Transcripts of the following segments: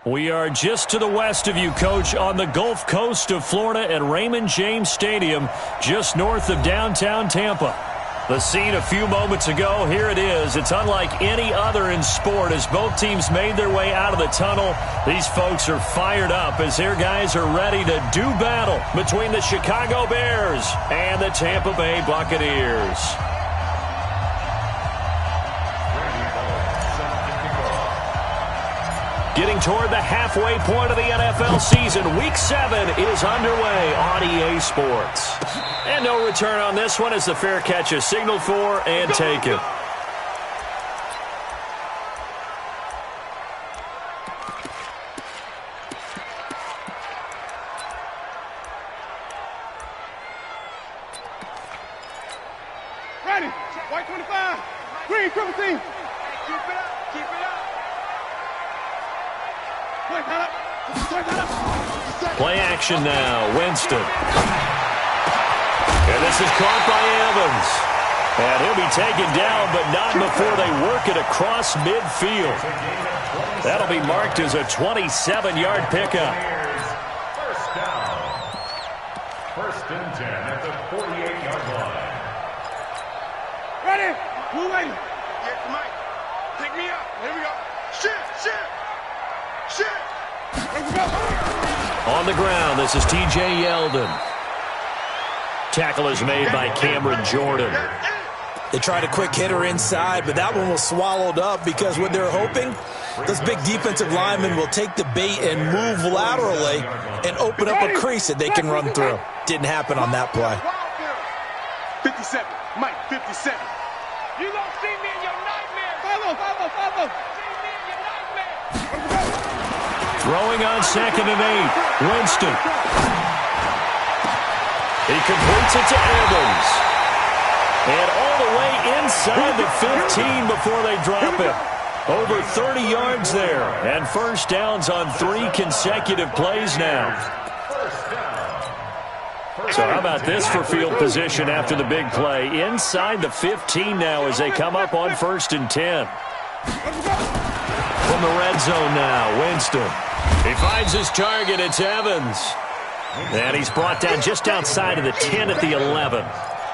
We are just to the west of you, Coach, on the Gulf Coast of Florida at Raymond James Stadium, just north of downtown Tampa. The scene a few moments ago, here it is. It's unlike any other in sport as both teams made their way out of the tunnel. These folks are fired up as their guys are ready to do battle between the Chicago Bears and the Tampa Bay Buccaneers. Getting toward the halfway point of the NFL season, Week 7 is underway on EA Sports. And no return on this one as the fair catch is signaled for and taken. Ready, white 25, green 17. Keep it up, keep it up. Play action now, Winston. And this is caught by Evans. And he'll be taken down, but not before they work it across midfield. That'll be marked as a 27-yard pickup. First down. First and 10 at the 48-yard line. Ready? Move ready. Get Mike. Pick me up. Here we go. Shit. On the ground, this is T.J. Yeldon. Tackle is made by Cameron Jordan. They tried a quick hitter inside, but that one was swallowed up because what they're hoping, those big defensive linemen will take the bait and move laterally and open up a crease that they can run through. Didn't happen on that play. 57. Mike, 57. You gonna see me in your nightmare. Follow. Throwing on 2nd and 8. Winston. He completes it to Evans. And all the way inside the 15 before they drop it. Over 30 yards there. And first downs on 3 consecutive plays now. So how about this for field position after the big play? Inside the 15 now as they come up on 1st and 10. From the red zone now, Winston. He finds his target. It's Evans. And he's brought down just outside of the 10 at the 11.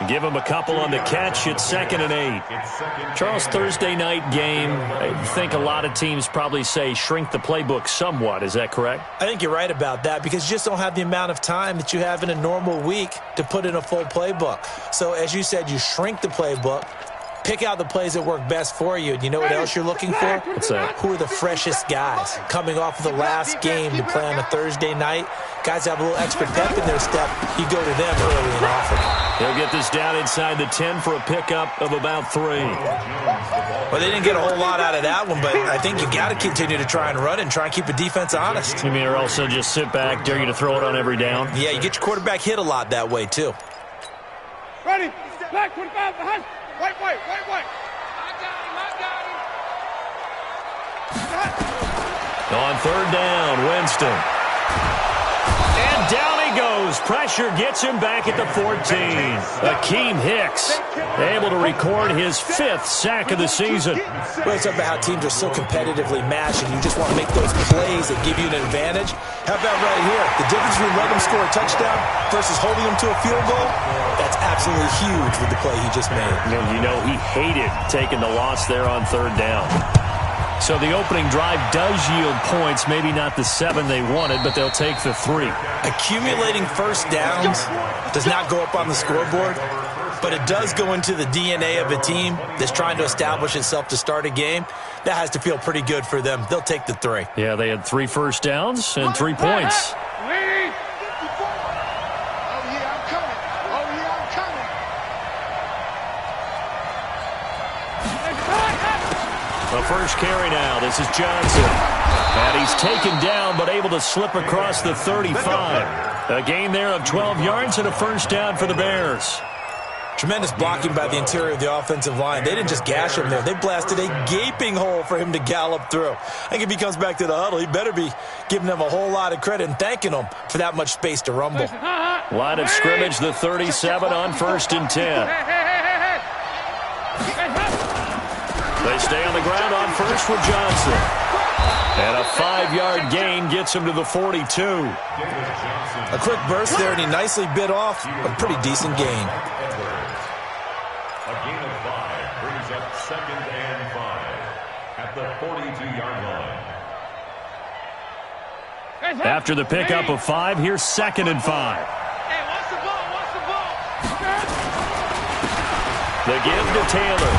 Give him a couple on the catch. It's 2nd and 8. Charles, Thursday night game, I think a lot of teams probably say shrink the playbook somewhat. Is that correct? I think you're right about that because you just don't have the amount of time that you have in a normal week to put in a full playbook. So as you said, you shrink the playbook. Pick out the plays that work best for you. And you know what else you're looking for? What's that? Who are the freshest guys? Coming off of the last game to play on a Thursday night, guys have a little extra pep in their step. You go to them early and often. They'll get this down inside the 10 for a pickup of about 3. Well, they didn't get a whole lot out of that one, but I think you got to continue to try and run and try and keep the defense honest. You mean or else they'll just sit back, dare you to throw it on every down? Yeah, you get your quarterback hit a lot that way, too. Ready? Black 25 behind. White. I got him. On 3rd down, Winston. And down he goes. Pressure gets him back at the 14. Akeem Hicks able to record his 5th sack of the season. Well, it's about how teams are so competitively matched, and you just want to make those plays that give you an advantage. How about right here? The difference between letting them score a touchdown versus holding them to a field goal, that's absolutely huge with the play he just made. You know, he hated taking the loss there on 3rd down. So the opening drive does yield points, maybe not the 7 they wanted, but they'll take the 3. Accumulating first downs does not go up on the scoreboard, but it does go into the DNA of a team that's trying to establish itself to start a game. That has to feel pretty good for them. They'll take the 3. Yeah, they had 3 first downs and 3 points. The first carry now. This is Johnson. And he's taken down but able to slip across the 35. A gain there of 12 yards and a first down for the Bears. Tremendous blocking by the interior of the offensive line. They didn't just gash him there. They blasted a gaping hole for him to gallop through. I think if he comes back to the huddle, he better be giving them a whole lot of credit and thanking them for that much space to rumble. Line of scrimmage, the 37 on 1st and 10. They stay on the ground on 1st with Johnson. And a 5-yard gain gets him to the 42. A quick burst there, and he nicely bit off a pretty decent gain. A gain of 5 brings up 2nd and 5 at the 42-yard line. After the pickup of 5, here's 2nd and 5. Hey, watch the ball, watch the ball. The give to Taylor.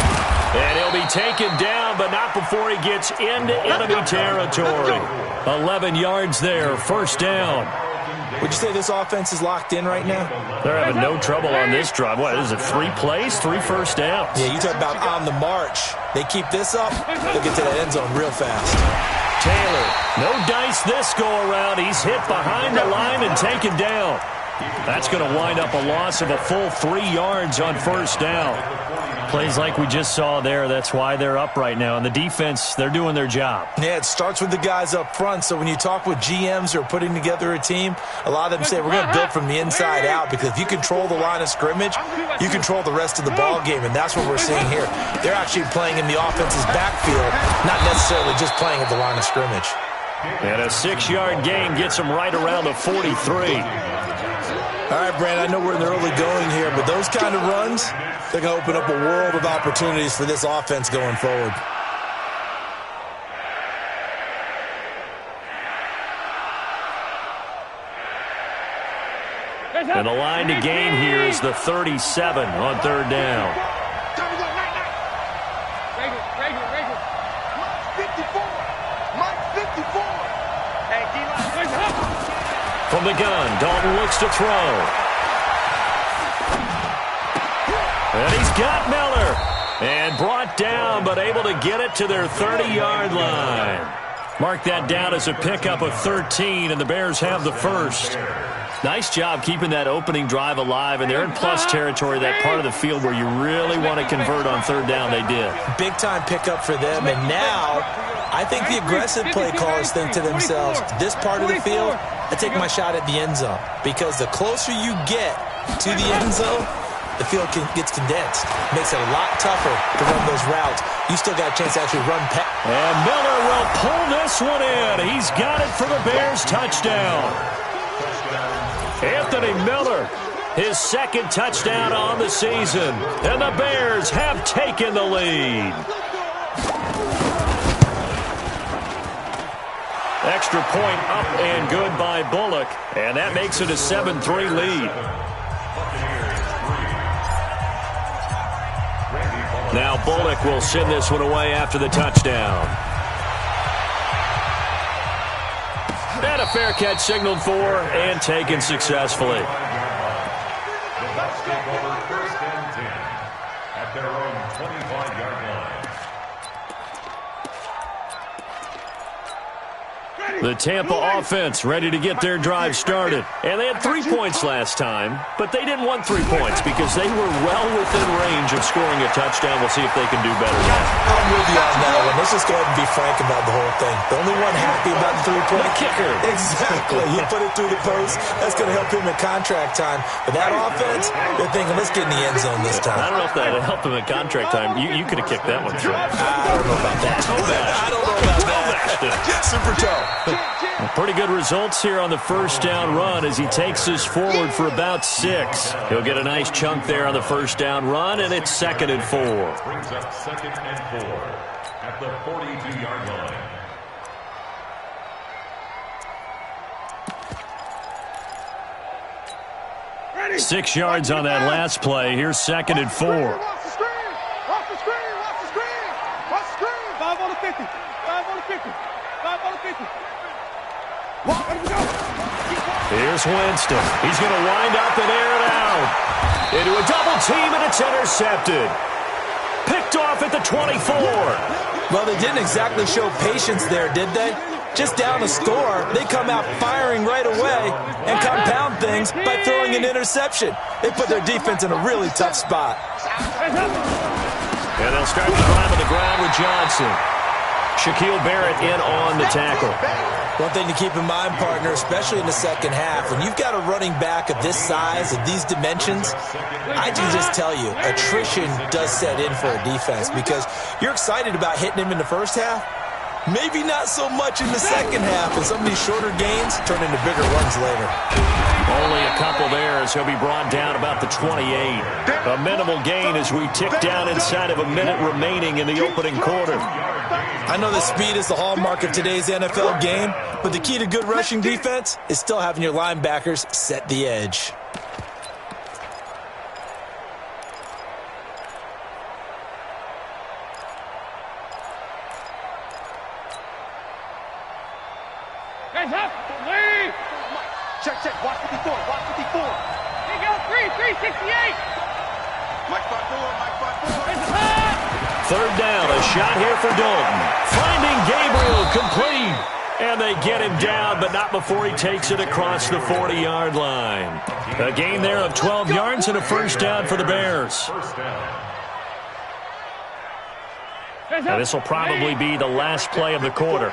And he'll be taken down, but not before he gets into enemy territory. 11 yards there, 1st down. Would you say this offense is locked in right now? They're having no trouble on this drive. What is it, 3 plays, 3 first downs? Yeah, you talk about on the march. They keep this up, they'll get to that end zone real fast. Taylor, no dice this go-around. He's hit behind the line and taken down. That's going to wind up a loss of a full 3 yards on 1st down. Plays like we just saw there, that's why they're up right now. And the defense, they're doing their job. Yeah, it starts with the guys up front. So when you talk with GMs who are putting together a team, a lot of them say we're going to build from the inside out, because if you control the line of scrimmage, you control the rest of the ball game, and that's what we're seeing here. They're actually playing in the offense's backfield, not necessarily just playing at the line of scrimmage. And a 6-yard gain gets them right around the 43. All right, Brandon, I know we're in the early going here, but those kind of runs, they're going to open up a world of opportunities for this offense going forward. And the line to gain here is the 37 on 3rd down. From the gun, Dalton looks to throw. And he's got Miller. And brought down, but able to get it to their 30-yard line. Mark that down as a pickup of 13, and the Bears have the 1st. Nice job keeping that opening drive alive, and they're in plus territory, that part of the field where you really want to convert on 3rd down. They did. Big-time pickup for them, and now I think the aggressive play callers think to themselves, this part of the field, I take my shot at the end zone, because the closer you get to the end zone, the field gets condensed. Makes it a lot tougher to run those routes. You still got a chance to actually run past. And Miller will pull this one in. He's got it for the Bears touchdown. Anthony Miller, his 2nd touchdown on the season. And the Bears have taken the lead. Extra point up and good by Bullock. And that makes it a 7-3 lead. Now Bullock will send this one away after the touchdown. And a fair catch signaled for and taken successfully. The Bucs take over 1st and 10 at their own 25-yard line. The Tampa offense ready to get their drive started. And they had 3 points last time, but they didn't want 3 points because they were well within range of scoring a touchdown. We'll see if they can do better now. I'm with you on that one. Let's just go ahead and be frank about the whole thing. The only one happy about the 3-point kicker. Exactly. You put it through the post. That's going to help him in contract time. But that offense, they're thinking, let's get in the end zone this time. I don't know if that helped him in contract time. You could have kicked that one through. I don't know about that. I don't know about that. Super toe. Pretty good results here on the 1st down run as he takes us forward for about 6. He'll get a nice chunk there on the 1st down run, and it's 2nd and 4. Brings up 2nd and 4 at the 42-yard line. 6 yards on that last play. Here's 2nd and 4. Watch the screen! Watch the screen! Watch the screen! Watch the screen! 5 on the 50. 5 on the 50. 5 on the 50. Here's Winston. He's going to wind up and air it out. Into a double team, and it's intercepted. Picked off at the 24. Well, they didn't exactly show patience there, did they? Just down a score, they come out firing right away and compound things by throwing an interception. They put their defense in a really tough spot. And they'll start the drive on the ground with Johnson. Shaquille Barrett in on the tackle. One thing to keep in mind, partner, especially in the second half, when you've got a running back of this size, of these dimensions, I can just tell you, attrition does set in for a defense because you're excited about hitting him in the first half, Maybe not so much in the second half, and some of these shorter gains turn into bigger runs later. Only a couple there as he'll be brought down about the 28. A minimal gain as we tick down inside of a minute remaining in the opening quarter. I know that speed is the hallmark of today's NFL game, but the key to good rushing defense is still having your linebackers set the edge. Check. Watch 54. Watch 54. Here you go. 368. Mike 5-4. Third down, a shot here for Dalton. Finding Gabriel, complete. And they get him down, but not before he takes it across the 40-yard line. A gain there of 12 yards and a first down for the Bears. Now this will probably be the last play of the quarter.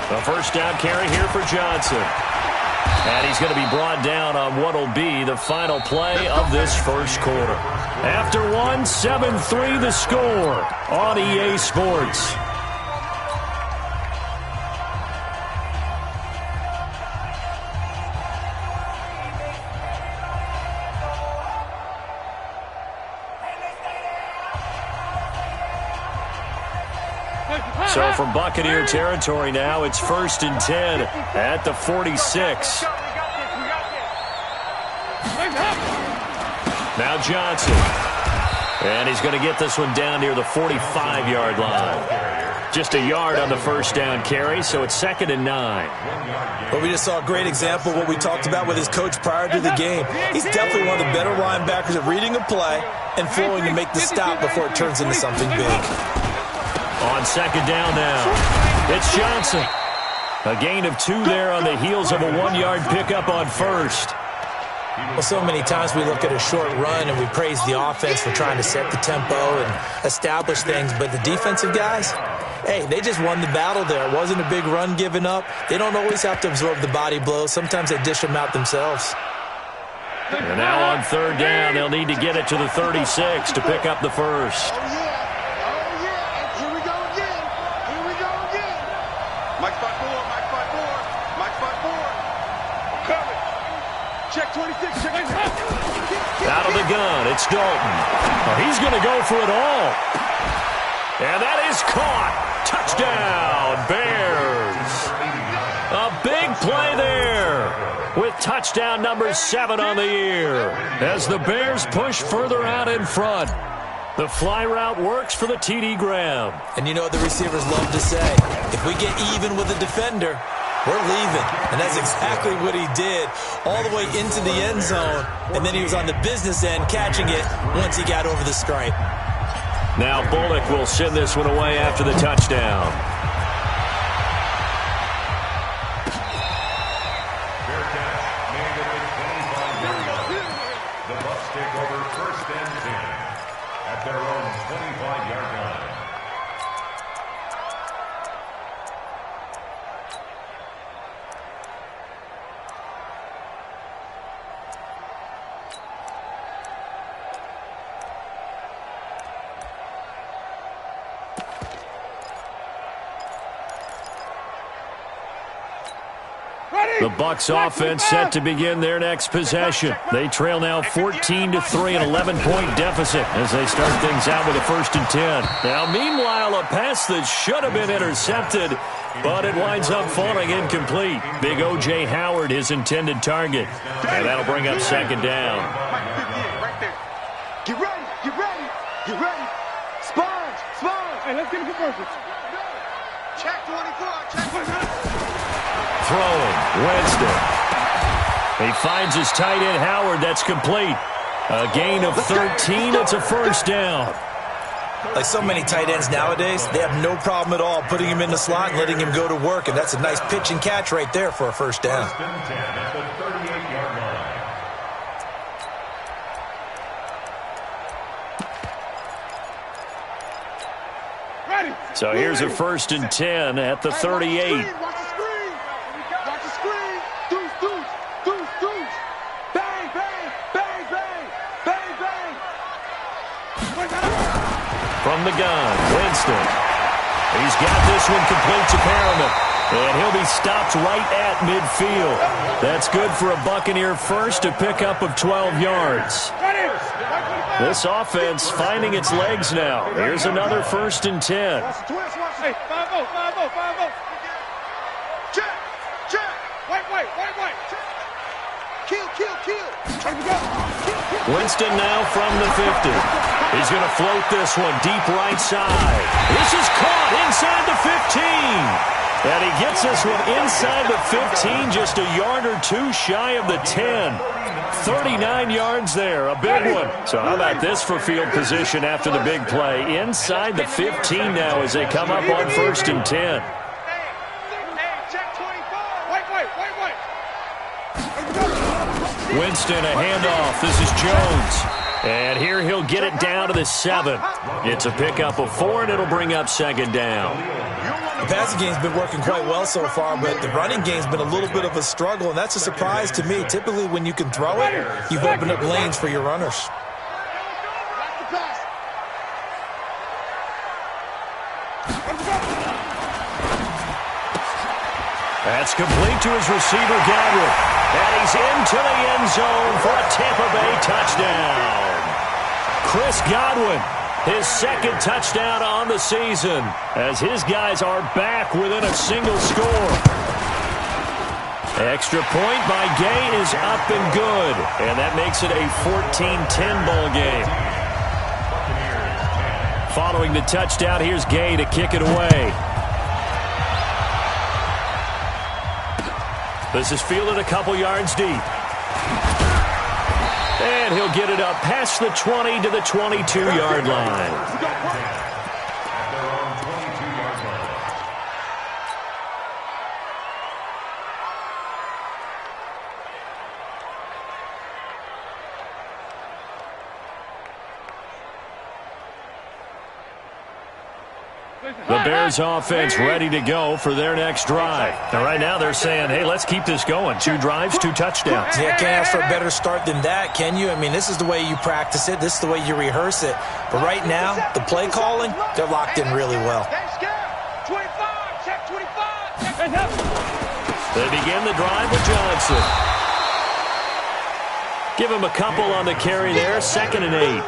The first down carry here for Johnson. And he's going to be brought down on what will be the final play of this first quarter. After one, 7-3 the score on EA Sports. So from Buccaneer territory now, it's 1st and 10 at the 46. Now Johnson. And he's going to get this one down near the 45-yard line. Just a yard on the first down carry, so it's 2nd and 9. Well, we just saw a great example of what we talked about with his coach prior to the game. He's definitely one of the better linebackers at reading a play and flowing to make the stop before it turns into something big. On second down now, it's Johnson. A gain of 2 there on the heels of a 1-yard pickup on first. Well, so many times we look at a short run and we praise the offense for trying to set the tempo and establish things, but the defensive guys, hey, they just won the battle there. It wasn't a big run given up. They don't always have to absorb the body blows. Sometimes they dish them out themselves. And now on third down, they'll need to get it to the 36 to pick up the first. Check 26. Out of the gun, it's Dalton. Oh, he's going to go for it all. And that is caught. Touchdown, Bears. A big play there with touchdown number 7 on the year as the Bears push further out in front. The fly route works for the TD Graham. And you know what the receivers love to say? If we get even with a defender, we're leaving. And that's exactly what he did all the way into the end zone. And then he was on the business end catching it once he got over the stripe. Now Bullock will send this one away after the touchdown. Fair catch made at the 25-yard line. The Bucs take over 1st and 10 at their own 25-yard line. The Bucs offense set to begin their next possession. They trail now 14-3, an 11-point deficit as they start things out with a 1st and 10. Now, meanwhile, a pass that should have been intercepted, but it winds up falling incomplete. Big O.J. Howard, his intended target. And that'll bring up 2nd down. Right there. Get ready. Get ready. Get ready. Sponge. Sponge. Hey, let's get him converted. Check 24. Check 24. Throwing, Winston. He finds his tight end, Howard. That's complete. A gain of 13. It's a first down. Like so many tight ends nowadays, they have no problem at all putting him in the slot and letting him go to work. And that's a nice pitch and catch right there for a first down. 1st and 10 at the 38-yard line. Ready. So here's a 1st and 10 at the 38. Watch the screen. Watch the screen. Deuce, deuce, deuce, deuce. Bang, bang, bang, bang, bang, bang. From From the gun, Winston. He's got this one complete to Perriman. And he'll be stopped right at midfield. That's good for a Buccaneer first, a pickup of 12 yards. This offense finding its legs now. Here's another 1st and 10. Hey, 5-0, 5-0, 5-0. Check, check. Wait. Kill. Winston now from the 50. He's going to float this one deep right side. This is caught inside the 15. And he gets this one inside the 15, just a yard or two shy of the 10. 39 yards there, a big one. So how about this for field position after the big play? Inside the 15 now as they come up on 1st and 10. Winston, a handoff. This is Jones. And here he'll get it down to the 7. It's a pickup of 4, and it'll bring up 2nd down. The passing game's been working quite well so far, but the running game's been a little bit of a struggle, and that's a surprise to me. Typically, when you can throw it, you've opened up lanes for your runners. That's complete to his receiver, Godwin. And he's into the end zone for a Tampa Bay touchdown. Chris Godwin, his 2nd touchdown on the season, as his guys are back within a single score. Extra point by Gay is up and good, and that makes it a 14-10 ball game. Following the touchdown, here's Gay to kick it away. This is fielded a couple yards deep. And he'll get it up past the 20 to the 22-yard line. The Bears offense ready to go for their next drive. And right now they're saying, hey, let's keep this going. 2 drives, 2 touchdowns. Yeah, can't ask for a better start than that, can you? I mean, this is the way you practice it. This is the way you rehearse it. But right now, the play calling, they're locked in really well. 25, check 25. They begin the drive with Johnson. Give him a couple on the carry there, 2nd and 8.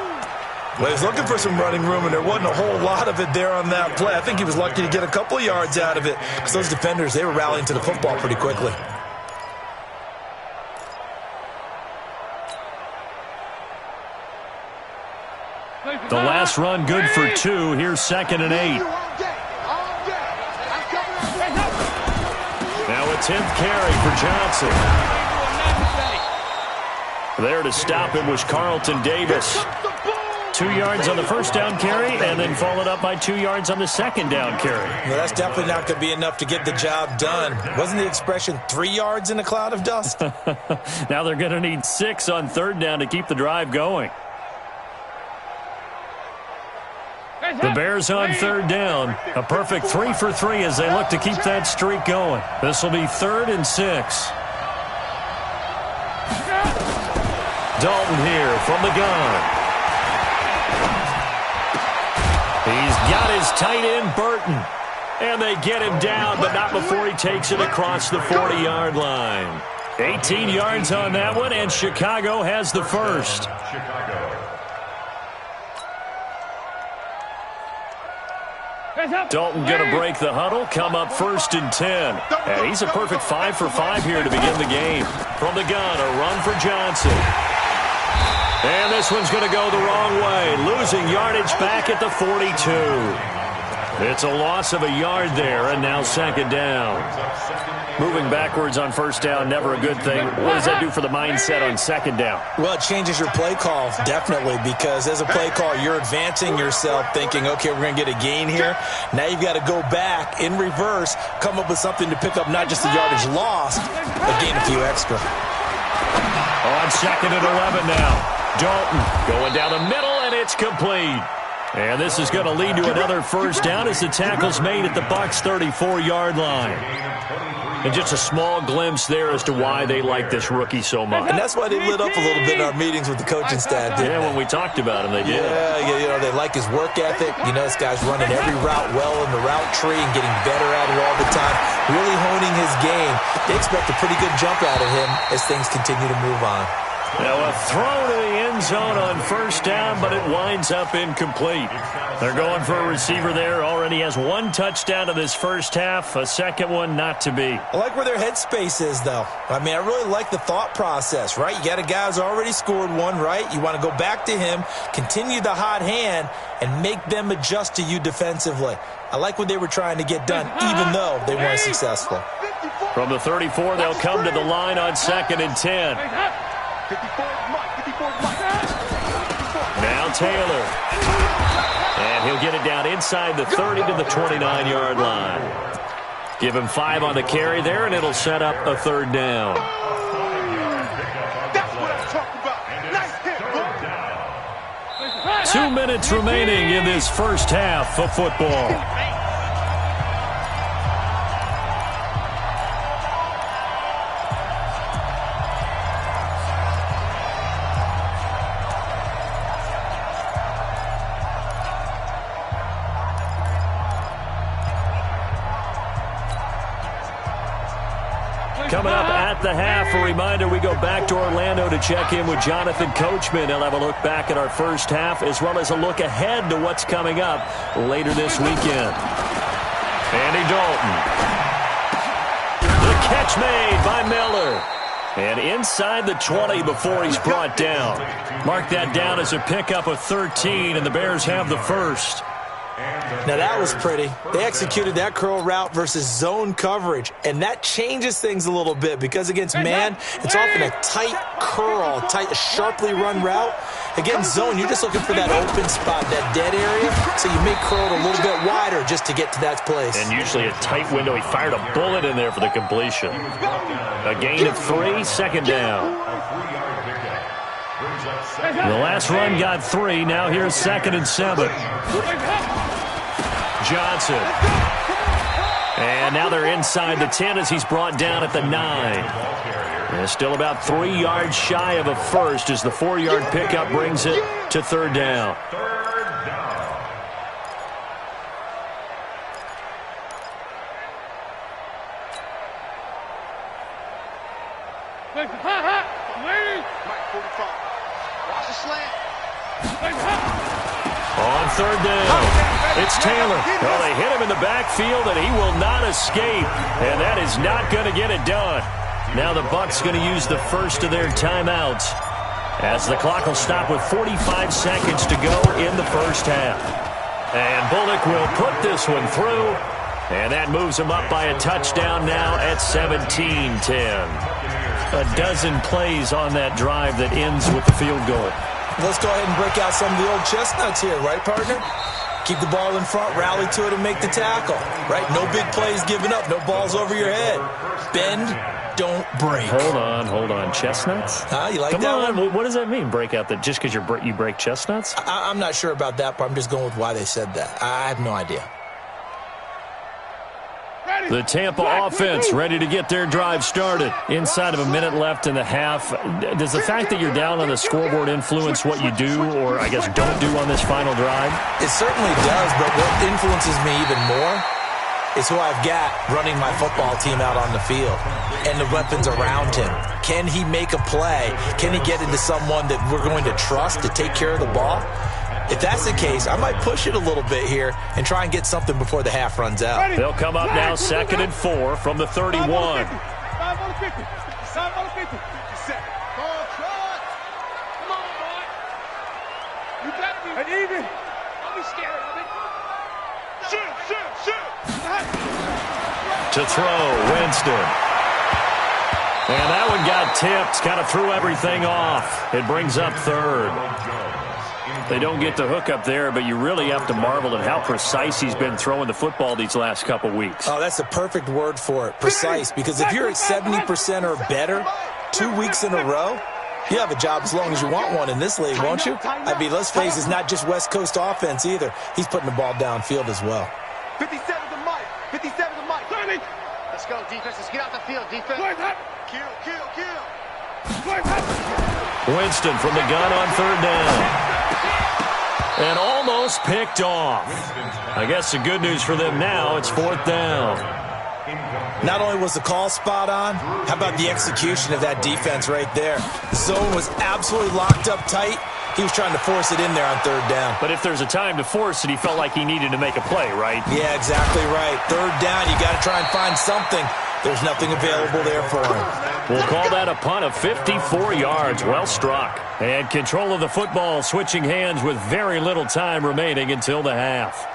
Well, he was looking for some running room, and there wasn't a whole lot of it there on that play. I think he was lucky to get a couple yards out of it because those defenders, they were rallying to the football pretty quickly. The last run good for 2. Here's 2nd and 8. Now a 10th carry for Johnson. There to stop him was Carlton Davis. 2 yards on the 1st down carry, and then followed up by 2 yards on the 2nd down carry. Well, that's definitely not going to be enough to get the job done. Wasn't the expression 3 yards in a cloud of dust? Now they're going to need 6 on 3rd down to keep the drive going. The Bears on 3rd down. A perfect 3 for 3 as they look to keep that streak going. This will be 3rd and 6. Dalton here from the gun. He's got his tight end, Burton. And they get him down, but not before he takes it across the 40-yard line. 18 yards on that one, and Chicago has the first. Dalton going to break the huddle, come up 1st and 10. And he's a perfect 5 for 5 here to begin the game. From the gun, a run for Johnson. And this one's going to go the wrong way, losing yardage back at the 42. It's a loss of a yard there, and now 2nd down. Moving backwards on 1st down, never a good thing. What does that do for the mindset on 2nd down? Well, it changes your play call, definitely, because as a play call, you're advancing yourself thinking, okay, we're going to get a gain here. Now you've got to go back in reverse, come up with something to pick up not just the yardage lost, but gain a few extra. On 2nd and 11 now. Dalton going down the middle, and it's complete. And this is going to lead to another first down as the tackle's made at the Bucs' 34-yard line. And just a small glimpse there as to why they like this rookie so much. And that's why they lit up a little bit in our meetings with the coaching staff, didn't they? When we talked about him, they did. Yeah, you know, they like his work ethic. You know, this guy's running every route well in the route tree and getting better at it all the time, really honing his game. They expect a pretty good jump out of him as things continue to move on. Now a throw to the end zone on first down, but it winds up incomplete. They're going for a receiver there. Already has one touchdown in this first half, a second one not to be. I like where their headspace is, though. I mean, I really like the thought process, right? You got a guy who's already scored one, right? You want to go back to him, continue the hot hand, and make them adjust to you defensively. I like what they were trying to get done, even though they weren't successful. From the 34, they'll come to the line on 2nd and 10. Now Taylor. And he'll get it down inside the 30 to the 29-yard line. Give him 5 on the carry there, and it'll set up a third down. That's what I'm talking about. Nice hit, 2 minutes remaining in this first half of football. Coming up at the half, a reminder, we go back to Orlando to check in with Jonathan Coachman. He'll have a look back at our first half as well as a look ahead to what's coming up later this weekend. Andy Dalton. The catch made by Miller. And inside the 20 before he's brought down. Mark that down as a pickup of 13, and the Bears have the first. Now, that was pretty. They executed that curl route versus zone coverage, and that changes things a little bit because against man, it's often a tight curl, sharply run route. Against zone, you're just looking for that open spot, that dead area, so you make curl a little bit wider just to get to that place. And usually a tight window. He fired a bullet in there for the completion. A gain of 3, second down. The last run got 3. Now here's 2nd and 7. Johnson. And now they're inside the 10 as he's brought down at the 9. And still about 3 yards shy of a first as the 4-yard pickup brings it to third down. On third down, it's Taylor. Well, they hit him in the backfield, and he will not escape. And that is not going to get it done. Now the Bucs going to use the first of their timeouts as the clock will stop with 45 seconds to go in the first half. And Bullock will put this one through, and that moves him up by a touchdown now at 17-10. A dozen plays on that drive that ends with the field goal. Let's go ahead and break out some of the old chestnuts here, right, partner? Keep the ball in front, rally to it, and make the tackle, right? No big plays given up, no balls over your head. Bend, don't break. Hold on. Chestnuts? You like Come that on. one? What does that mean, break out? Just because you break chestnuts? I'm not sure about that, but I'm just going with why they said that. I have no idea. The Tampa offense ready to get their drive started. Inside of a minute left in the half. Does the fact that you're down on the scoreboard influence what you do, or I guess don't do on this final drive? It certainly does, but what influences me even more is who I've got running my football team out on the field and the weapons around him. Can he make a play? Can he get into someone that we're going to trust to take care of the ball? If that's the case, I might push it a little bit here and try and get something before the half runs out. They'll come up now 2nd and 4 from the 31. 5 on the 50. 5 on the 50. 57. Come on, boy. You better be. And even. Don't be scared of it. Shoot. To throw, Winston. And that one got tipped. Kind of threw everything off. It brings up third. They don't get the hook up there, but you really have to marvel at how precise he's been throwing the football these last couple weeks. Oh, that's the perfect word for it, precise, because if you're at 70% or better 2 weeks in a row, You have a job as long as you want one in this league, won't you? I mean, let's face it, it's not just West Coast offense either. He's putting the ball downfield as well. 57 to Mike. 57 to Mike. 30. Let's go, defense. Let's get out the field, defense. Kill, kill, kill. Winston from the gun on third down. And almost picked off. I guess the good news for them now, it's fourth down. Not only was the call spot on, how about the execution of that defense right there? The zone was absolutely locked up tight. He was trying to force it in there on third down. But if there's a time to force it, he felt like he needed to make a play, right? Yeah, exactly right. Third down, you got to try and find something. There's nothing available there for him. We'll call that a punt of 54 yards. Well struck. And control of the football switching hands with very little time remaining until the half.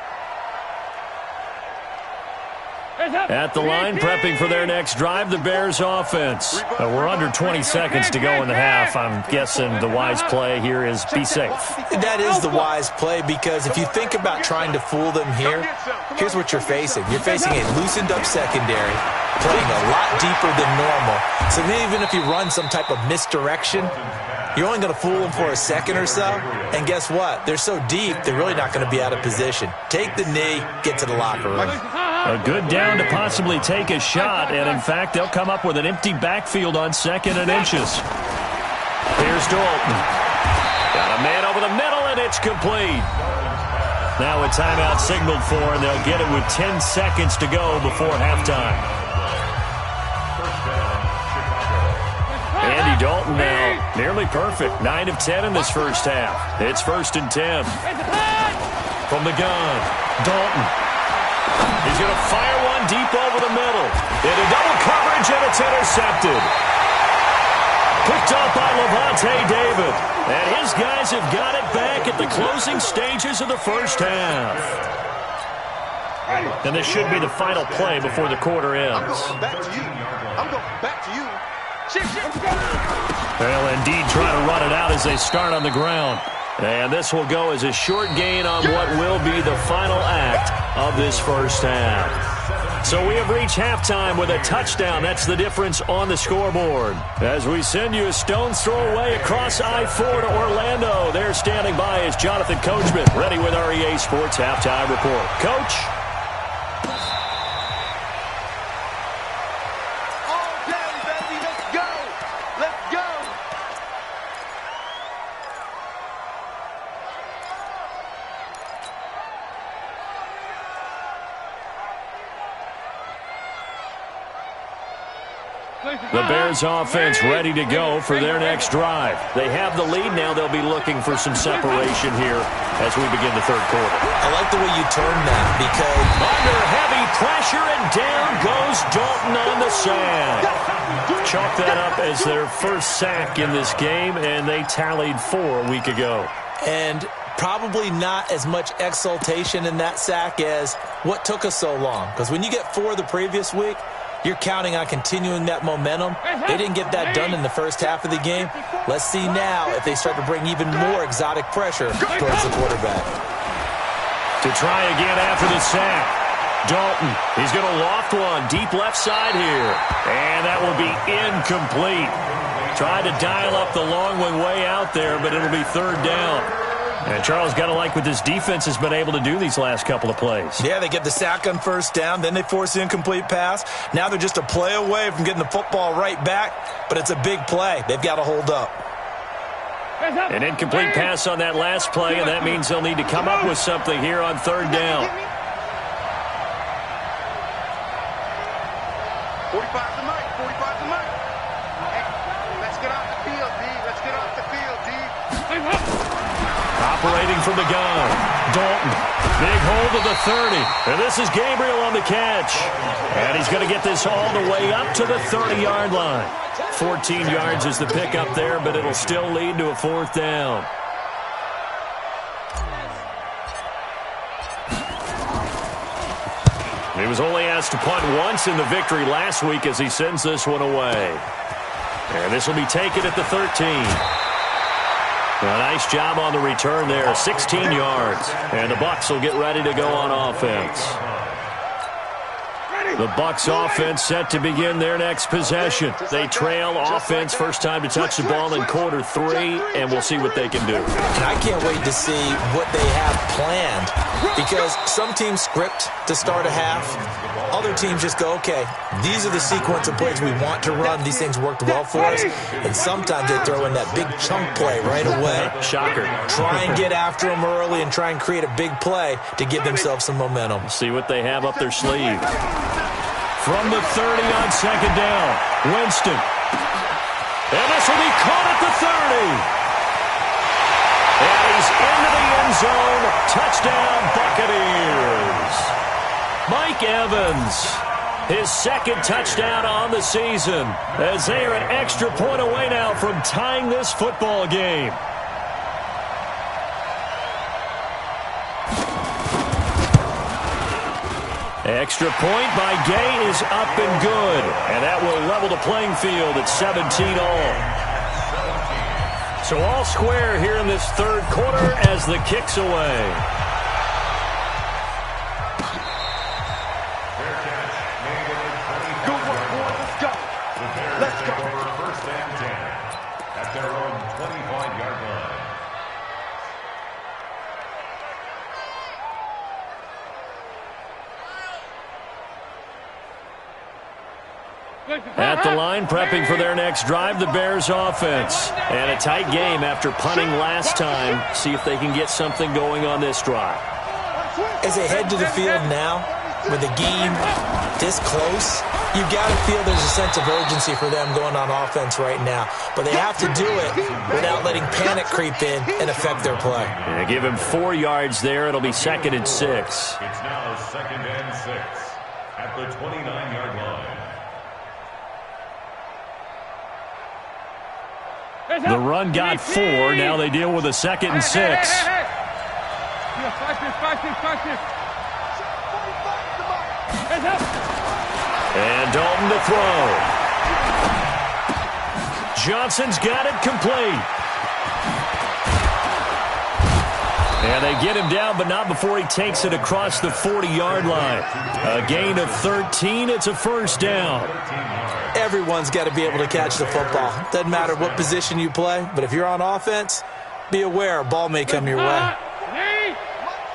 At the line, prepping for their next drive, the Bears offense. We're under 20 seconds to go in the half. I'm guessing the wise play here is be safe. That is the wise play, because if you think about trying to fool them here, here's what you're facing. You're facing a loosened up secondary, playing a lot deeper than normal. So even if you run some type of misdirection, you're only going to fool them for a second or so. And guess what? They're so deep, they're really not going to be out of position. Take the knee, get to the locker room. A good down to possibly take a shot, and in fact, they'll come up with an empty backfield on 2nd and inches. Here's Dalton. Got a man over the middle, and it's complete. Now a timeout signaled for, and they'll get it with 10 seconds to go before halftime. Andy Dalton now nearly perfect. 9 of 10 in this first half. It's 1st and 10. From the gun, Dalton. He's going to fire one deep over the middle. Into double coverage, and it's intercepted. Picked up by Levante David. And his guys have got it back at the closing stages of the first half. And this should be the final play before the quarter ends. I'm going back to you. I'm going back to you. Well, indeed, trying to run it out as they start on the ground. And this will go as a short gain on what will be the final act of this first half. So we have reached halftime with a touchdown. That's the difference on the scoreboard. As we send you a stone's throw away across I-4 to Orlando. There standing by is Jonathan Coachman, ready with our EA Sports Halftime Report. Coach? The Bears offense ready to go for their next drive. They have the lead. Now they'll be looking for some separation here as we begin the third quarter. I like the way you turned that, because under heavy pressure, and down goes Dalton on the sack. Chalk that up as their first sack in this game, and they tallied 4 a week ago. And probably not as much exultation in that sack as what took us so long. Because when you get 4 the previous week, you're counting on continuing that momentum. They didn't get that done in the first half of the game. Let's see now if they start to bring even more exotic pressure towards the quarterback. To try again after the sack. Dalton, he's going to loft one deep left side here. And that will be incomplete. Tried to dial up the long one way out there, but it'll be third down. And Charles, got to like what this defense has been able to do these last couple of plays. Yeah, they get the sack on first down, then they force the incomplete pass. Now they're just a play away from getting the football right back, but it's a big play. They've got to hold up. An incomplete pass on that last play, and that means they'll need to come up with something here on third down. 45 to Mike. 45 to Mike. Hey, let's get off the field, D. Let's get off the field, D. Operating from the gun, Dalton. Big hold of the 30. And this is Gabriel on the catch. And he's going to get this all the way up to the 30-yard line. 14 yards is the pickup there, but it'll still lead to a fourth down. He was only asked to punt once in the victory last week as he sends this one away. And this will be taken at the 13. A nice job on the return there, 16 yards. And the Bucs will get ready to go on offense. The Bucs offense set to begin their next possession. They trail offense, first time to touch the ball in quarter 3, and we'll see what they can do. And I can't wait to see what they have planned, because some teams script to start a half. Other teams just go, okay, these are the sequence of plays we want to run. These things worked well for us. And sometimes they throw in that big chunk play right away. Shocker. Try and get after them early and try and create a big play to give themselves some momentum. See what they have up their sleeve. From the 30 on second down, Winston. And this will be caught at the 30. And he's into the end zone. Touchdown, Buccaneers. Mike Evans, his second touchdown on the season, as they are an extra point away now from tying this football game. Extra point by Gay is up and good, and that will level the playing field at 17 all. So all square here in this third quarter as the kick's away. Let's go. First and 10 at their own 25-yard line. At the line, prepping for their next drive, the Bears offense. And a tight game after punting last time. See if they can get something going on this drive. As they head to the field now, with the game this close, you've got to feel there's a sense of urgency for them going on offense right now. But they have to do it without letting panic creep in and affect their play. Yeah, give him 4 yards there. It'll be 2nd and 6. It's now 2nd and 6 at the 29-yard line. The run got 4. Now they deal with a 2nd and 6. And Dalton to throw. Johnson's got it complete. And they get him down, but not before he takes it across the 40-yard line. A gain of 13. It's a first down. Everyone's got to be able to catch the football. Doesn't matter what position you play, but if you're on offense, be aware a ball may come your way.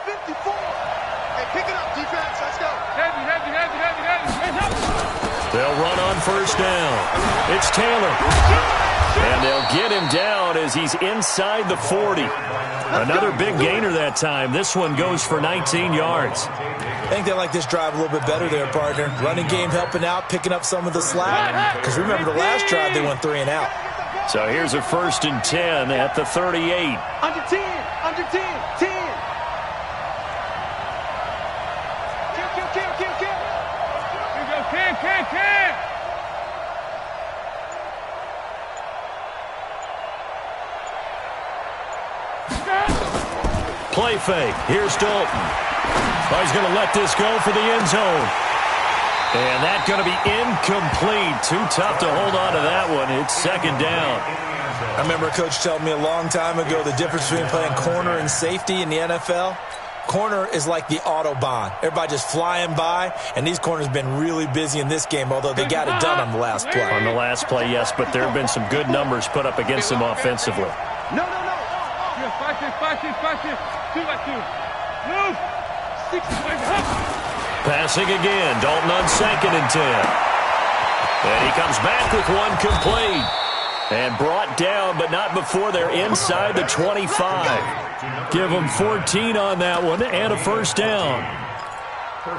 54. Hey, pick it up, defense. Let's go. Heavy. They'll run on first down. It's Taylor. And they'll get him down as he's inside the 40. Another big gainer that time. This one goes for 19 yards. I think they like this drive a little bit better there, partner. Running game helping out, picking up some of the slack. Because remember the last drive, they went 3 and out. So here's a 1st and 10 at the 38. Under 10. Under 10. 10. Kill. Here we go, can. Play fake. Here's Dalton. Oh, he's going to let this go for the end zone. And that's going to be incomplete. Too tough to hold on to that one. It's 2nd down. I remember a coach telling me a long time ago the difference between playing corner and safety in the NFL. Corner is like the Autobahn. Everybody just flying by, and these corners have been really busy in this game, although they got it done on the last play. On the last play, yes, but there have been some good numbers put up against them offensively. No. 2 by 2. Move. 6 Passing again. Dalton on 2nd and 10. And he comes back with one complete. And brought down, but not before they're inside the 25. Give them 14 on that one and a first down.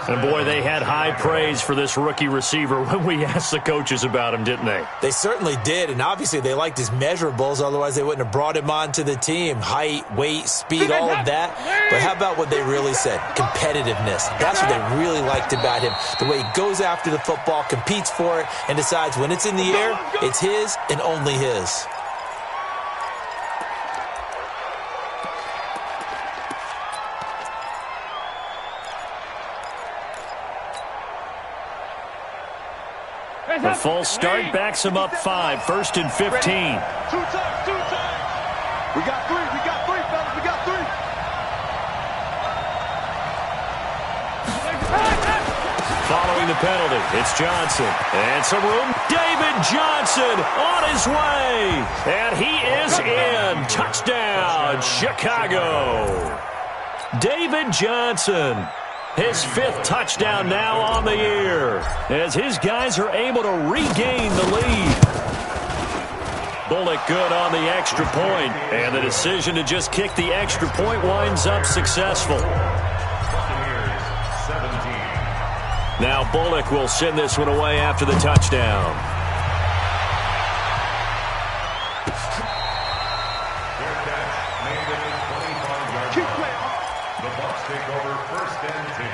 And, boy, they had high praise for this rookie receiver when we asked the coaches about him, didn't they? They certainly did, and obviously they liked his measurables. Otherwise, they wouldn't have brought him onto the team. Height, weight, speed, all of that. But how about what they really said? Competitiveness. That's what they really liked about him. The way he goes after the football, competes for it, and decides when it's in the air, it's his and only his. The false start backs him up 5. 1st and 15. 2 times. We got 3, fellas. We got 3. Following the penalty. It's Johnson. And some room. David Johnson on his way. And he is in. Touchdown, Chicago. David Johnson. His 5th touchdown now on the year. As his guys are able to regain the lead. Bullock good on the extra point, and the decision to just kick the extra point winds up successful. Now Bullock will send this one away after the touchdown. The Bucs take over 1st and 10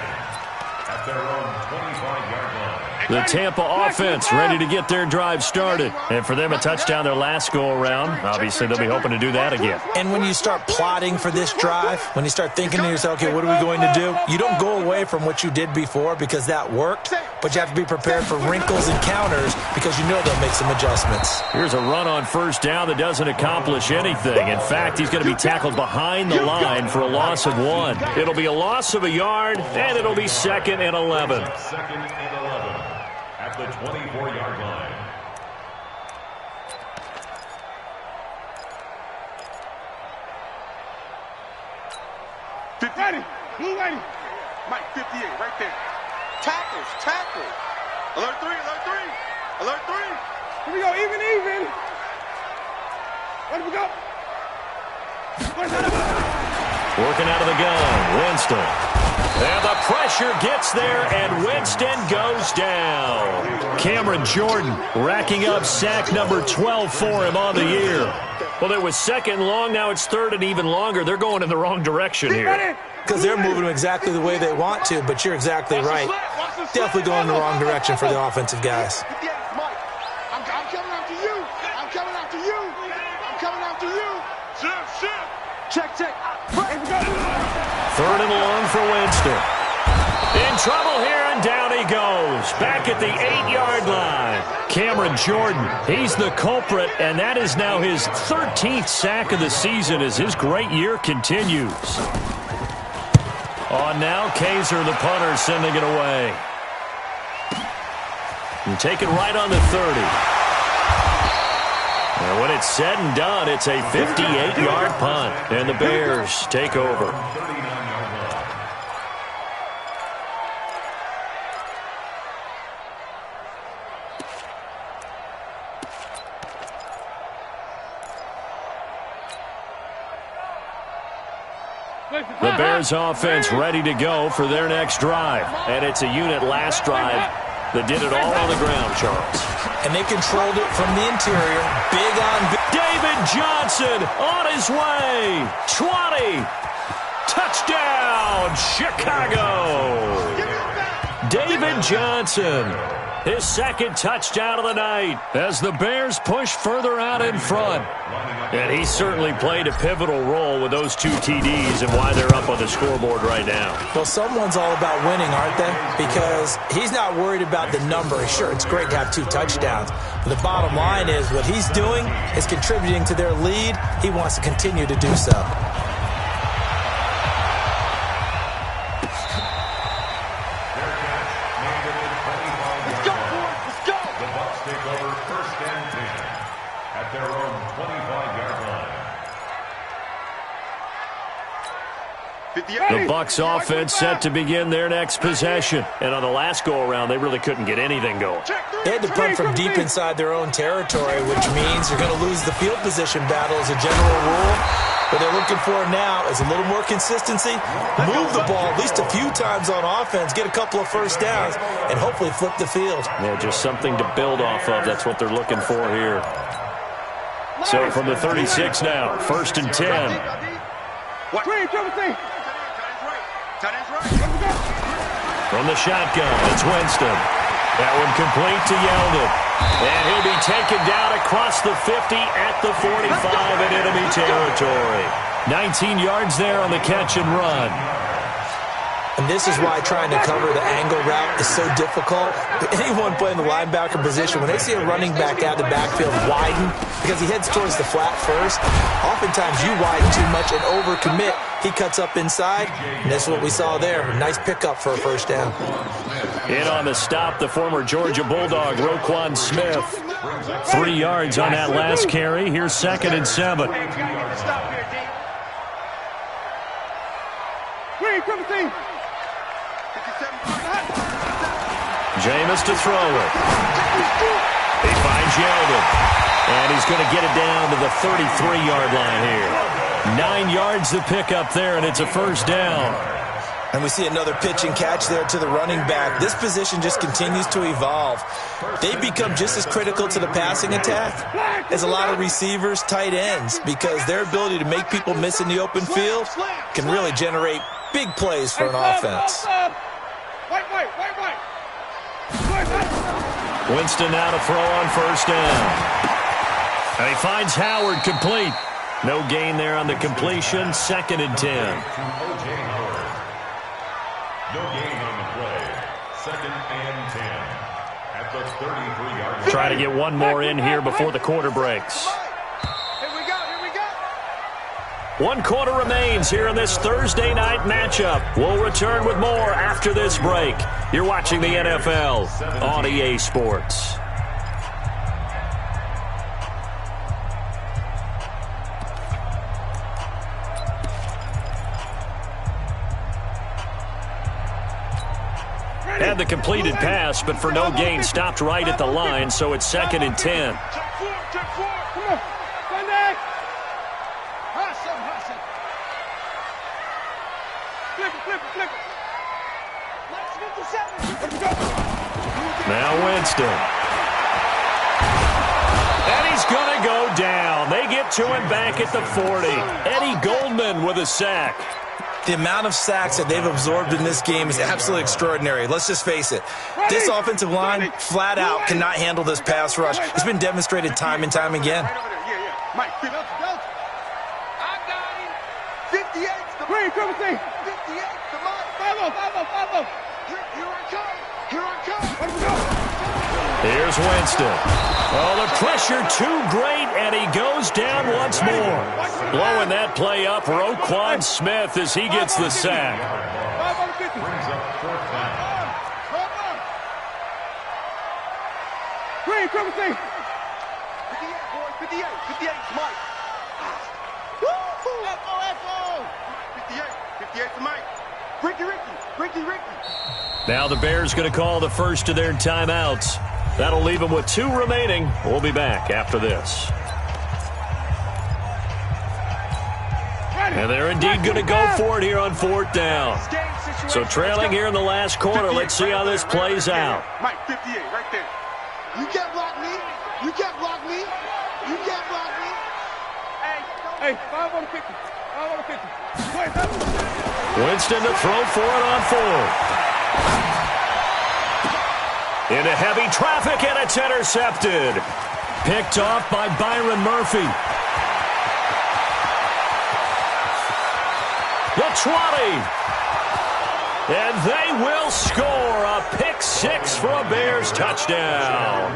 at their own 25-yard line. The Tampa offense ready to get their drive started. And for them, a touchdown their last go-around. Obviously, they'll be hoping to do that again. And when you start plotting for this drive, when you start thinking to yourself, okay, what are we going to do? You don't go away from what you did before because that worked, but you have to be prepared for wrinkles and counters because you know they'll make some adjustments. Here's a run on 1st down that doesn't accomplish anything. In fact, he's going to be tackled behind the line for a loss of 1. It'll be a loss of a yard, and it'll be 2nd and 11. 2nd and 11 at the 24-yard line. Blue lady. Mike, 58, right there. Tackles, tackle. Alert 3, alert 3. Alert 3. Here we go, even. Let we go. Working out of the gun, Winston. And the pressure gets there, and Winston goes down. Cameron Jordan racking up sack number 12 for him on the year. Well, it was 2nd and long. Now it's 3rd and even longer. They're going in the wrong direction here. Because they're moving exactly the way they want to, but you're exactly right. Definitely going in the wrong direction for the offensive guys. I'm coming after you. I'm coming after you. I'm coming after you. Check. 3rd and long for Winston. In trouble here, and down he goes. Back at the 8-yard line. Cameron Jordan, he's the culprit, and that is now his 13th sack of the season as his great year continues. On now, Kaiser, the punter, sending it away. And taken right on the 30. And when it's said and done, it's a 58-yard punt. And the Bears take over. The Bears offense ready to go for their next drive. And it's a unit last drive that did it all on the ground, Charles. And they controlled it from the interior. Big on big. David Johnson on his way. 20. Touchdown, Chicago. David Johnson. His 2nd touchdown of the night as the Bears push further out in front. And he certainly played a pivotal role with those 2 TDs and why they're up on the scoreboard right now. Well, someone's all about winning, aren't they? Because he's not worried about the number. Sure, it's great to have 2 touchdowns. But the bottom line is what he's doing is contributing to their lead. He wants to continue to do so. The Bucs offense set to begin their next possession. And on the last go-around, they really couldn't get anything going. They had to punt from deep inside their own territory, which means you're going to lose the field position battle as a general rule. What they're looking for now is a little more consistency, move the ball at least a few times on offense, get a couple of 1st downs, and hopefully flip the field. Yeah, just something to build off of. That's what they're looking for here. So from the 36 now, 1st and 10. From the shotgun, it's Winston. That one complete to Yeldon. And he'll be taken down across the 50 at the 45 in enemy territory. 19 yards there on the catch and run. And this is why trying to cover the angle route is so difficult. Anyone playing the linebacker position, when they see a running back out of the backfield widen, because he heads towards the flat first, oftentimes you widen too much and overcommit. He cuts up inside, and this is what we saw there. Nice pickup for a first down. In on the stop, the former Georgia Bulldog, Roquan Smith. 3 yards on that last carry. Here's 2nd and 7. Jameis to throw it. He finds Yeldon. And he's going to get it down to the 33-yard line here. 9 yards to pick up there, and it's a first down. And we see another pitch and catch there to the running back. This position just continues to evolve. They've become just as critical to the passing attack as a lot of receivers, tight ends, because their ability to make people miss in the open field can really generate big plays for an offense. Winston now to throw on first down. And he finds Howard complete. No gain there on the completion. 2nd and 10. No gain on the play. 2nd and 10 at the 33-yard line. Try to get one more in here before the quarter breaks. Here we go. 1 quarter remains here in this Thursday night matchup. We'll return with more after this break. You're watching the NFL on EA Sports. Had the completed pass, but for no gain, stopped right at the line, so it's 2nd and 10. Now Winston. And he's going to go down. They get to him back at the 40. Eddie Goldman with a sack. The amount of sacks that they've absorbed in this game is absolutely extraordinary. Let's just face it. This offensive line, flat out, cannot handle this pass rush. It's been demonstrated time and time again. Mike, 58. I got him. 58. Wait, come see. 58. Come on. 5-0. Here I come. Let's go. Here's Winston. Oh, the pressure too great, and he goes down once more. Blowing that play up, Roquan Smith as he gets the sack. Brings up 4th down. Green, come see. 58, boy. 58. Mike. F-O. 58 to Mike. Ricky. Now the Bears going to call the first of their timeouts. That'll leave them with 2 remaining. We'll be back after this. And they're indeed going to go for it here on 4th down. So trailing here in the last quarter, let's see how this plays out. Mike, 58, right there. You can't block me. Hey, 5 on the 50. Winston to throw for it on 4th. Into heavy traffic, and it's intercepted. Picked off by Byron Murphy. The 20. And they will score a pick 6 for a Bears touchdown.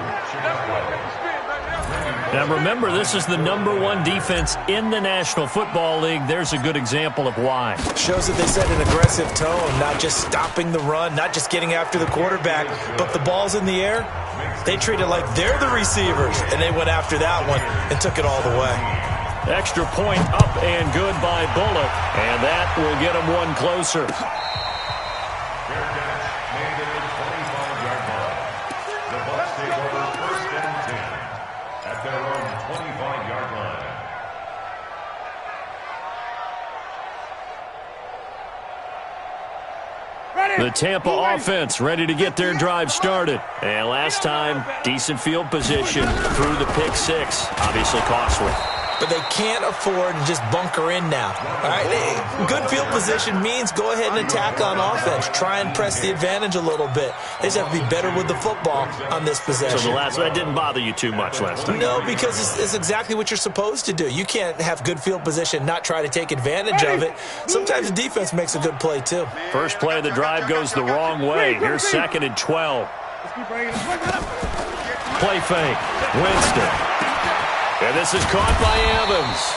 Now remember, this is the #1 defense in the National Football League. There's a good example of why. Shows that they set an aggressive tone, not just stopping the run, not just getting after the quarterback, but the ball's in the air. They treat it like they're the receivers, and they went after that one and took it all the way. Extra point up and good by Bullock, and that will get him one closer. Fair catch made at the 25-yard line. The Bucs take over 1st and 10 at their own 25-yard line. The Tampa offense ready to get their drive started. And last time, decent field position through the pick 6. Obviously costly. but they can't afford to just bunker in now. All right, good field position means go ahead and attack on offense. Try and press the advantage a little bit. They just have to be better with the football on this possession. So that didn't bother you too much last time? No, because it's exactly what you're supposed to do. You can't have good field position, not try to take advantage of it. Sometimes the defense makes a good play, too. First play of the drive goes the wrong way. Here's 2nd and 12. Play fake. Winston. And this is caught by Evans.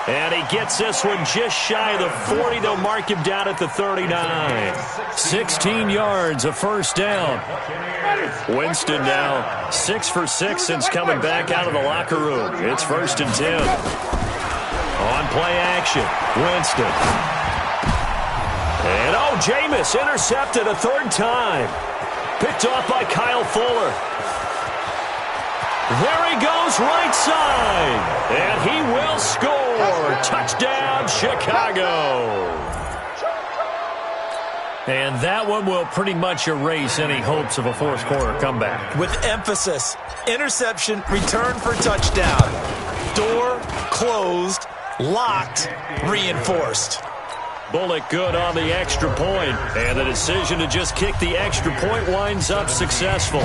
And he gets this one just shy of the 40. They'll mark him down at the 39. 16 yards, a first down. Winston now 6 for 6 since coming back out of the locker room. It's 1st and 10. On play action, Winston. And Jameis intercepted a 3rd time. Picked off by Kyle Fuller. There he goes, right side. And he will score. Touchdown, Chicago. And that one will pretty much erase any hopes of a fourth-quarter comeback. With emphasis, interception, return for touchdown. Door closed, locked, reinforced. Bullock good on the extra point. And the decision to just kick the extra point winds up successful.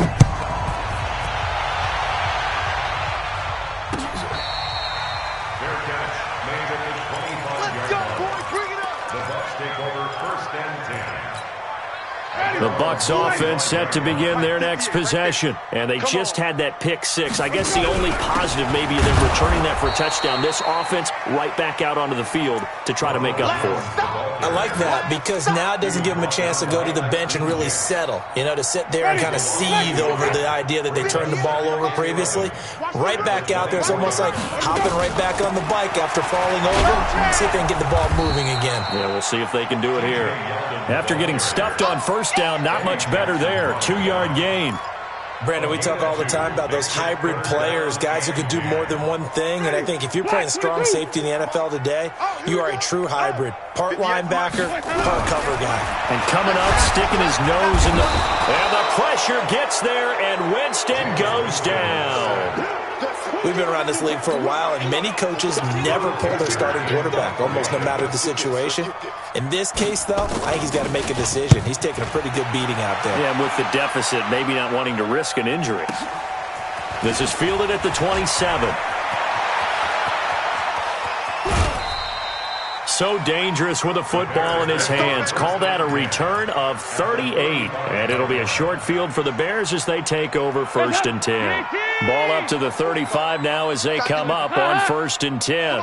The Bucs offense set to begin their next possession. And they just had that pick 6. I guess the only positive maybe them returning that for a touchdown. This offense right back out onto the field to try to make up for it. I like that because now it doesn't give them a chance to go to the bench and really settle. You know, to sit there and kind of seethe over the idea that they turned the ball over previously. Right back out there. It's almost like hopping right back on the bike after falling over. See if they can get the ball moving again. Yeah, we'll see if they can do it here. After getting stuffed on first down, not much better there. 2-yard gain. Brandon, we talk all the time about those hybrid players, guys who could do more than one thing. And I think if you're playing strong safety in the NFL today, you are a true hybrid. Part linebacker, part cover guy. And coming up, sticking his nose in the... And the pressure gets there, and Winston goes down. We've been around this league for a while, and many coaches never pull their starting quarterback, almost no matter the situation. In this case, though, I think he's got to make a decision. He's taking a pretty good beating out there. Yeah, and with the deficit, maybe not wanting to risk an injury. This is fielded at the 27. So dangerous with a football in his hands. Call that a return of 38. And it'll be a short field for the Bears as they take over 1st and 10. Ball up to the 35 now as they come up on 1st and 10.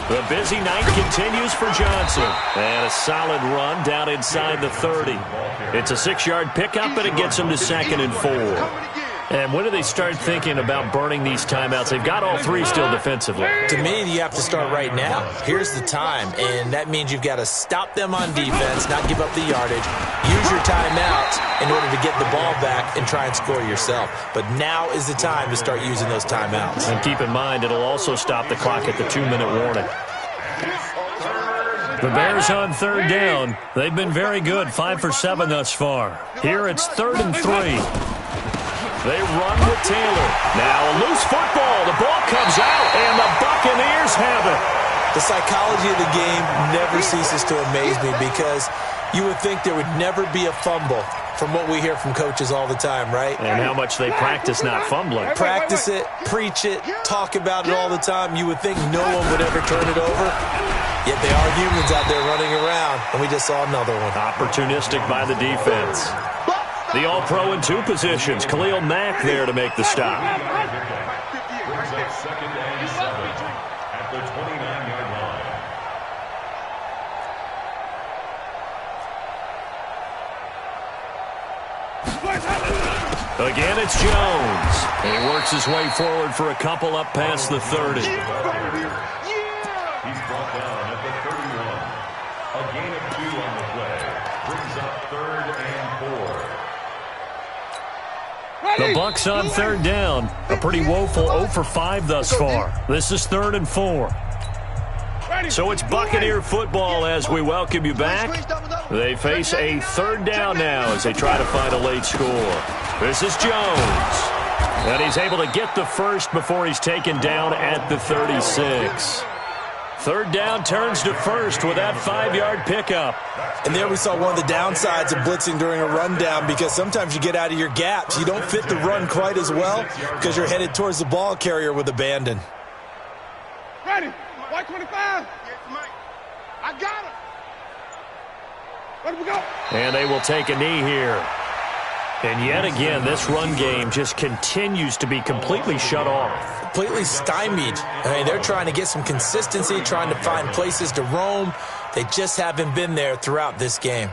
The busy night continues for Johnson. And a solid run down inside the 30. It's a 6-yard pickup, and it gets him to 2nd and 4. And when do they start thinking about burning these timeouts? They've got all 3 still defensively. To me, you have to start right now. Here's the time, and that means you've got to stop them on defense, not give up the yardage, use your timeouts in order to get the ball back and try and score yourself. But now is the time to start using those timeouts. And keep in mind, it'll also stop the clock at the 2-minute warning. The Bears on 3rd down. They've been very good, 5 for 7 thus far. Here it's 3rd and 3. They run with Taylor. Now a loose football. The ball comes out, and the Buccaneers have it. The psychology of the game never ceases to amaze me because you would think there would never be a fumble from what we hear from coaches all the time, right? And how much they practice not fumbling. Practice it, preach it, talk about it all the time. You would think no one would ever turn it over. Yet they are humans out there running around, and we just saw another one. Opportunistic by the defense. The All-Pro in 2 positions. Khalil Mack there to make the stop. Brings up 2nd and 7 at the 29-yard line. Again, it's Jones. And he works his way forward for a couple up past the 30. He's brought down at the 31. A gain of 2 on the play. Brings up 3rd and 4. The Bucs on 3rd down. A pretty woeful 0 for 5 thus far. This is 3rd and 4. So it's Buccaneer football as we welcome you back. They face a 3rd down now as they try to find a late score. This is Jones. And he's able to get the first before he's taken down at the 36. Third down turns to first with that 5-yard pickup. And there we saw one of the downsides of blitzing during a rundown, because sometimes you get out of your gaps. You don't fit the run quite as well because you're headed towards the ball carrier with abandon. Ready. White 25. I got him. Let him go. And they will take a knee here. And yet again, this run game just continues to be completely shut off. Completely stymied. I mean, they're trying to get some consistency, trying to find places to roam. They just haven't been there throughout this game.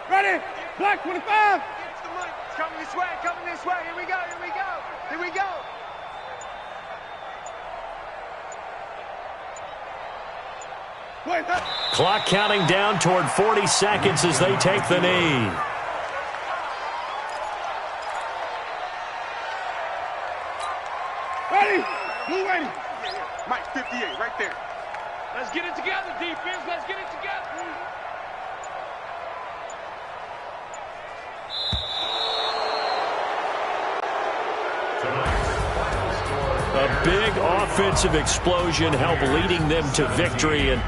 Ready? Black 25. It's coming this way, coming this way. Here we go, here we go, here we go. Clock counting down toward 40 seconds as they take the knee. Ready? Move ready. Mike 58 right there. Let's get it together, defense. Let's get it together. A big offensive explosion helped leading them to victory, and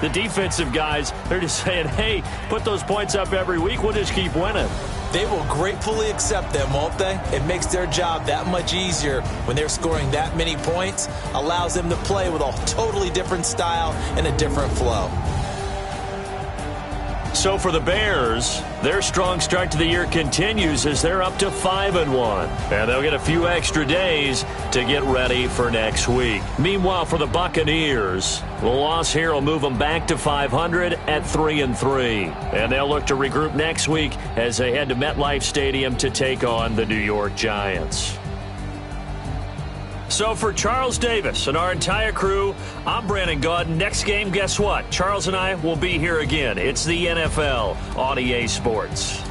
the defensive guys, they're just saying, hey, put those points up every week, we'll just keep winning. They will gratefully accept them, won't they? It makes their job that much easier when they're scoring that many points, allows them to play with a totally different style and a different flow. So for the Bears, their strong start to the year continues as they're up to 5-1. And they'll get a few extra days to get ready for next week. Meanwhile, for the Buccaneers, the loss here will move them back to 500 at 3-3. And they'll look to regroup next week as they head to MetLife Stadium to take on the New York Giants. So for Charles Davis and our entire crew, I'm Brandon Gaudin. Next game, guess what? Charles and I will be here again. It's the NFL on EA Sports.